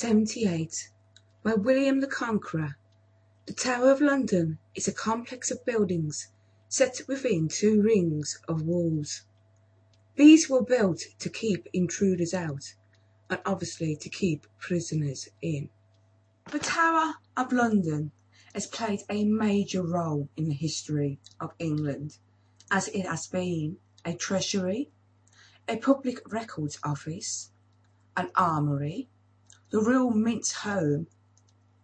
78 by William the Conqueror. The Tower of London is a complex of buildings set within two rings of walls. These were built to keep intruders out, and obviously to keep prisoners in. The Tower of London has played a major role in the history of England, as it has been a treasury, a public records office, an armoury, the Royal Mint's home,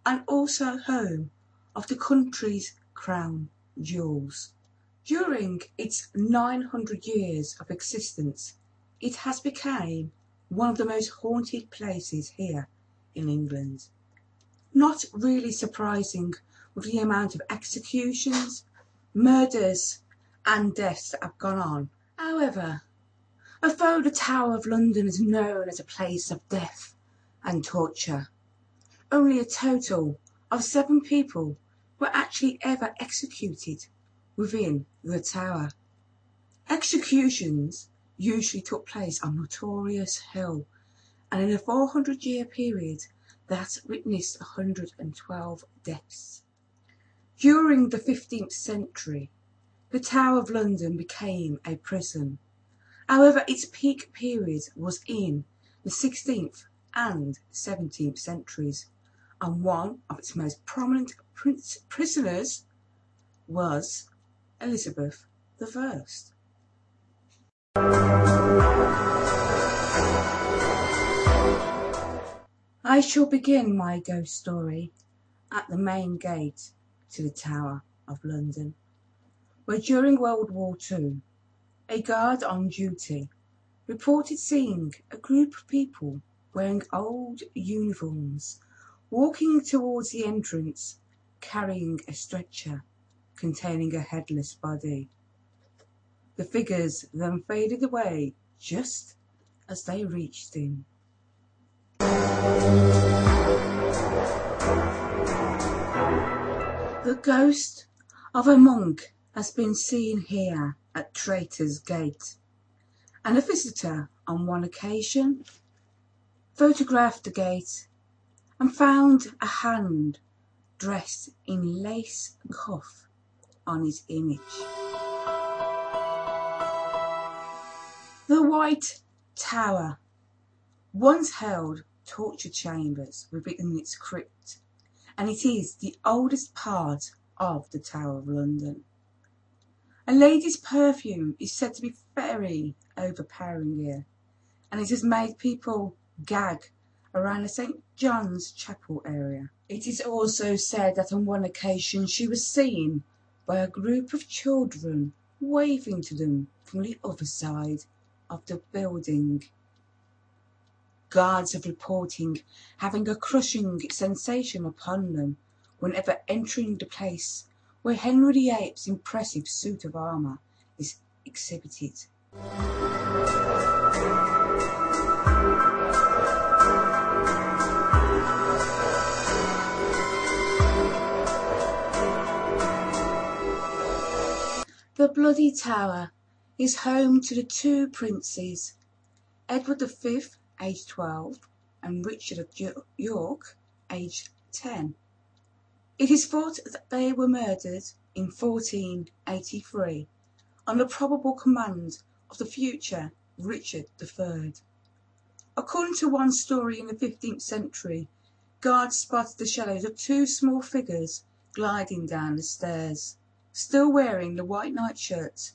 and also home of the country's crown jewels. During its 900 years of existence, it has become one of the most haunted places here in England. Not really surprising with the amount of executions, murders and deaths that have gone on. However, although the Tower of London is known as a place of death and torture, only a total of 7 people were actually ever executed within the tower. Executions usually took place on Notorious Hill, and in a 400-year period that witnessed 112 deaths. During the 15th century, the Tower of London became a prison. However, its peak period was in the 16th and 17th centuries, and one of its most prominent prisoners was Elizabeth I. I shall begin my ghost story at the main gate to the Tower of London, where during World War II, a guard on duty reported seeing a group of people wearing old uniforms walking towards the entrance, carrying a stretcher containing a headless body. The figures then faded away just as they reached him. The ghost of a monk has been seen here at Traitor's Gate, and a visitor on one occasion photographed the gate and found a hand dressed in lace cuff on his image. The White Tower once held torture chambers within its crypt, and it is the oldest part of the Tower of London. A lady's perfume is said to be very overpowering here, and it has made people gag around the St. John's Chapel area. It is also said that on one occasion she was seen by a group of children waving to them from the other side of the building. Guards have reporting having a crushing sensation upon them whenever entering the place where Henry VIII's impressive suit of armour is exhibited. The Bloody Tower is home to the 2 princes, Edward V, aged 12, and Richard of York, aged 10. It is thought that they were murdered in 1483 on the probable command of the future Richard III. According to one story in the 15th century, guards spotted the shadows of 2 small figures gliding down the stairs, still wearing the white nightshirts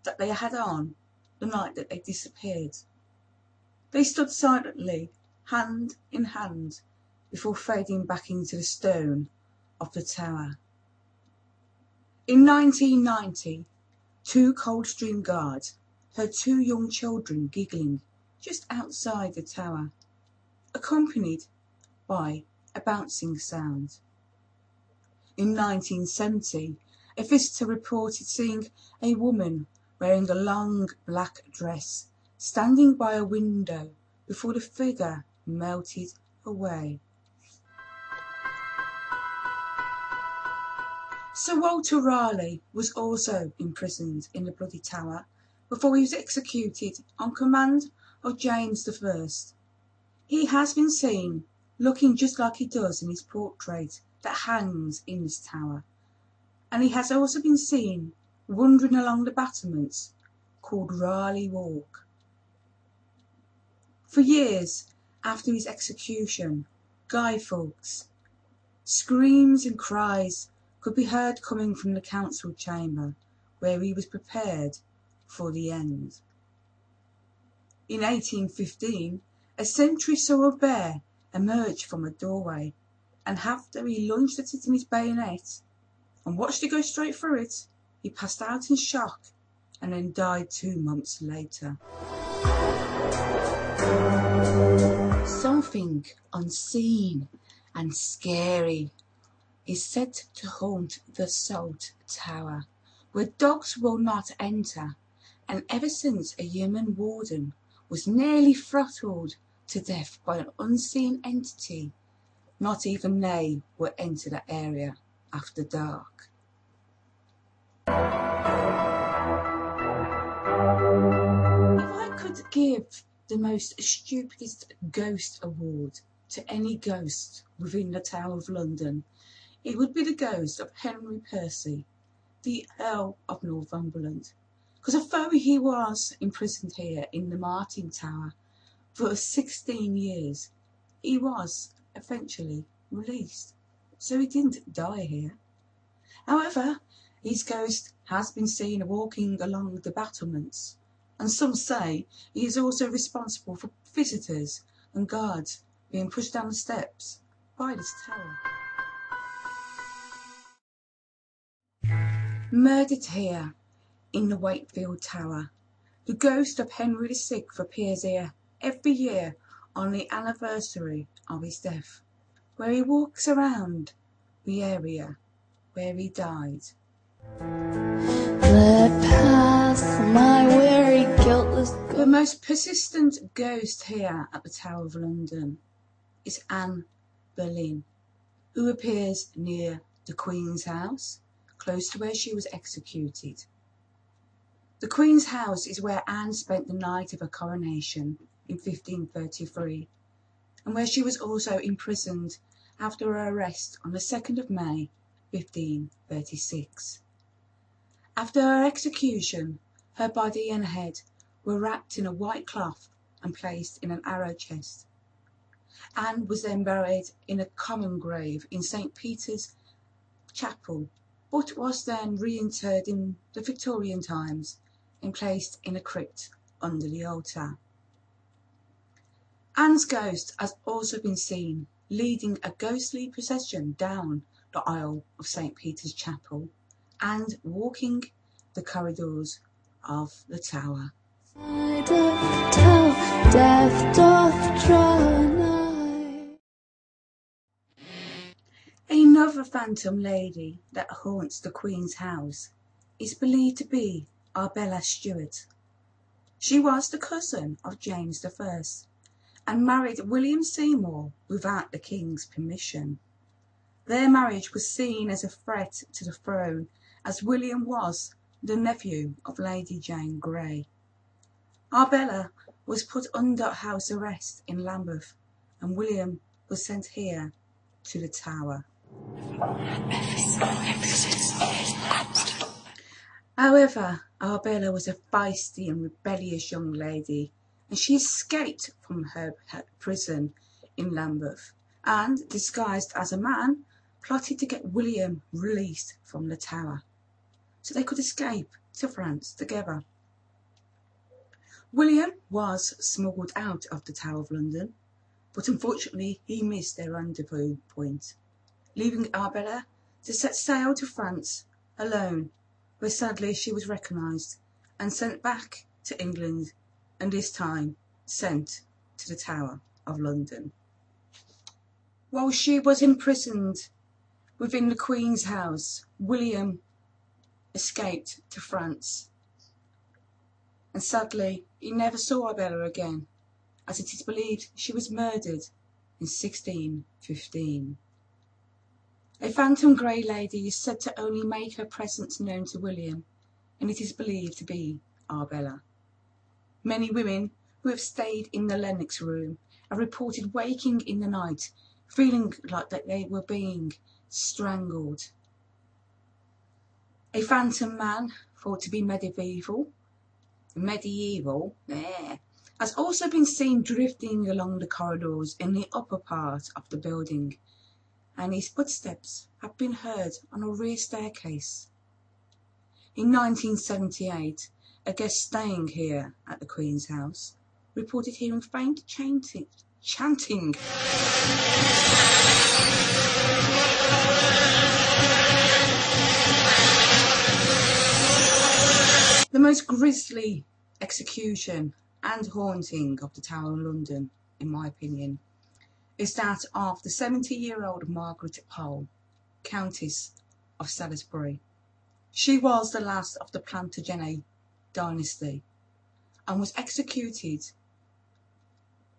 that they had on the night that they disappeared. They stood silently, hand in hand, before fading back into the stone of the tower. In 1990, 2 Coldstream guards heard 2 young children giggling just outside the tower, accompanied by a bouncing sound. In 1970, a visitor reported seeing a woman wearing a long black dress standing by a window before the figure melted away. Sir Walter Raleigh was also imprisoned in the Bloody Tower before he was executed on command of James I. He has been seen looking just like he does in his portrait that hangs in this tower, and he has also been seen wandering along the battlements called Raleigh Walk. For years after his execution, Guy Fawkes' screams and cries could be heard coming from the council chamber where he was prepared for the end. In 1815, a sentry saw a bear emerge from a doorway, and after he lunged at it in his bayonet and watched it go straight through it, he passed out in shock and then died 2 months later. Something unseen and scary is said to haunt the Salt Tower, where dogs will not enter, and ever since a human warden was nearly throttled to death by an unseen entity, not even they will enter the area after dark. If I could give the most stupidest ghost award to any ghost within the Tower of London, it would be the ghost of Henry Percy, the Earl of Northumberland, because although he was imprisoned here in the Martin Tower for 16 years, he was eventually released, so he didn't die here. However, his ghost has been seen walking along the battlements, and some say he is also responsible for visitors and guards being pushed down the steps by this tower. Murdered here in the Wakefield Tower, the ghost of Henry VI appears here every year on the anniversary of his death, where he walks around the area where he died. Let pass my weary, guiltless. The most persistent ghost here at the Tower of London is Anne Boleyn, who appears near the Queen's house, close to where she was executed. The Queen's house is where Anne spent the night of her coronation in 1533, and where she was also imprisoned after her arrest on the 2nd of May 1536. After her execution, her body and head were wrapped in a white cloth and placed in an arrow chest. Anne was then buried in a common grave in St. Peter's Chapel, but was then reinterred in the Victorian times and placed in a crypt under the altar. Anne's ghost has also been seen leading a ghostly procession down the aisle of St. Peter's Chapel and walking the corridors of the tower. Death doth draw nigh. Another phantom lady that haunts the Queen's house is believed to be Arbella Jewett. She was the cousin of James I and married William Seymour without the King's permission. Their marriage was seen as a threat to the throne, as William was the nephew of Lady Jane Grey. Arbella was put under house arrest in Lambeth, and William was sent here to the Tower. However, Arbella was a feisty and rebellious young lady, and she escaped from her prison in Lambeth and, disguised as a man, plotted to get William released from the Tower so they could escape to France together. William was smuggled out of the Tower of London, but unfortunately he missed their rendezvous point, leaving Arbella to set sail to France alone, where sadly she was recognised and sent back to England, and this time sent to the Tower of London. While she was imprisoned within the Queen's house, William escaped to France, and sadly he never saw Arbella again, as it is believed she was murdered in 1615. A phantom grey lady is said to only make her presence known to William, and it is believed to be Arbella. Many women who have stayed in the Lennox room have reported waking in the night feeling like that they were being strangled. A phantom man, thought to be medieval, has also been seen drifting along the corridors in the upper part of the building, and his footsteps have been heard on a rear staircase. In 1978, a guest staying here at the Queen's house reported hearing faint chanting. The most grisly execution and haunting of the Tower of London, in my opinion, is that of the 70-year-old Margaret Pole, Countess of Salisbury. She was the last of the Plantagenet dynasty and was executed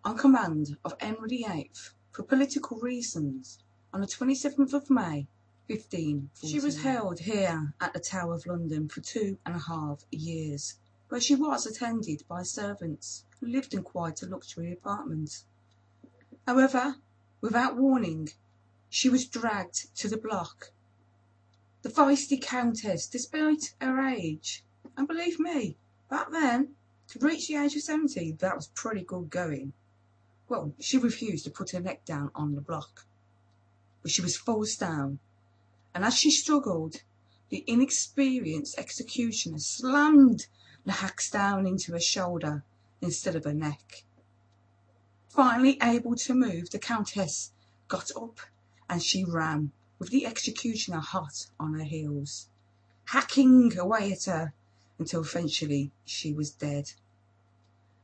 on command of Henry VIII for political reasons on the 27th of May 1514. She was held here at the Tower of London for 2.5 years, where she was attended by servants who lived in quite a luxury apartment. However, without warning, she was dragged to the block. The feisty Countess, despite her age, and believe me, back then, to reach the age of 70, that was pretty good going. Well, she refused to put her neck down on the block, but she was forced down, and as she struggled, the inexperienced executioner slammed the axe down into her shoulder instead of her neck. Finally able to move, the Countess got up and she ran, with the executioner hot on her heels, hacking away at her until eventually she was dead.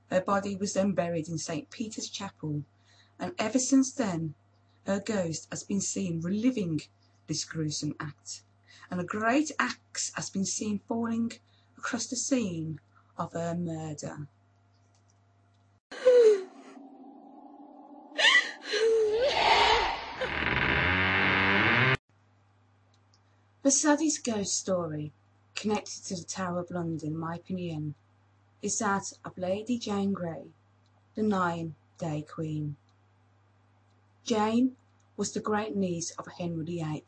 Her body was then buried in St. Peter's Chapel, and ever since then her ghost has been seen reliving this gruesome act, and a great axe has been seen falling across the scene of her murder. The saddest ghost story connected to the Tower of London, in my opinion, is that of Lady Jane Grey, the 9-day Queen. Jane was the great niece of Henry VIII,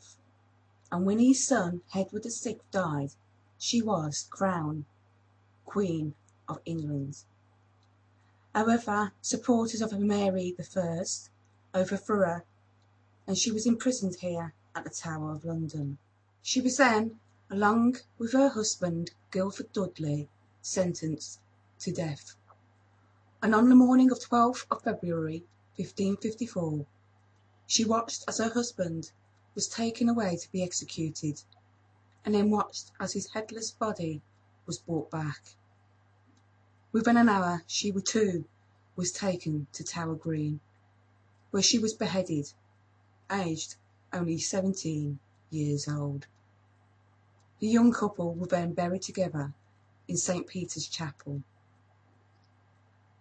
and when his son Edward VI died, she was crowned Queen of England. However, supporters of Mary I overthrew her, and she was imprisoned here at the Tower of London. She was then, along with her husband Guildford Dudley, sentenced to death. And on the morning of 12th of February 1554, she watched as her husband was taken away to be executed, and then watched as his headless body was brought back. Within an hour, she too was taken to Tower Green, where she was beheaded, aged only 17 years old. The young couple were then buried together in St. Peter's Chapel.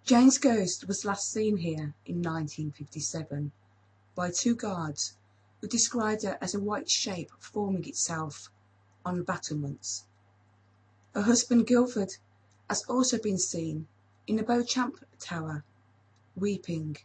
Jane's ghost was last seen here in 1957 by 2 guards who described her as a white shape forming itself on the battlements. Her husband Guildford has also been seen in the Beauchamp Tower, weeping.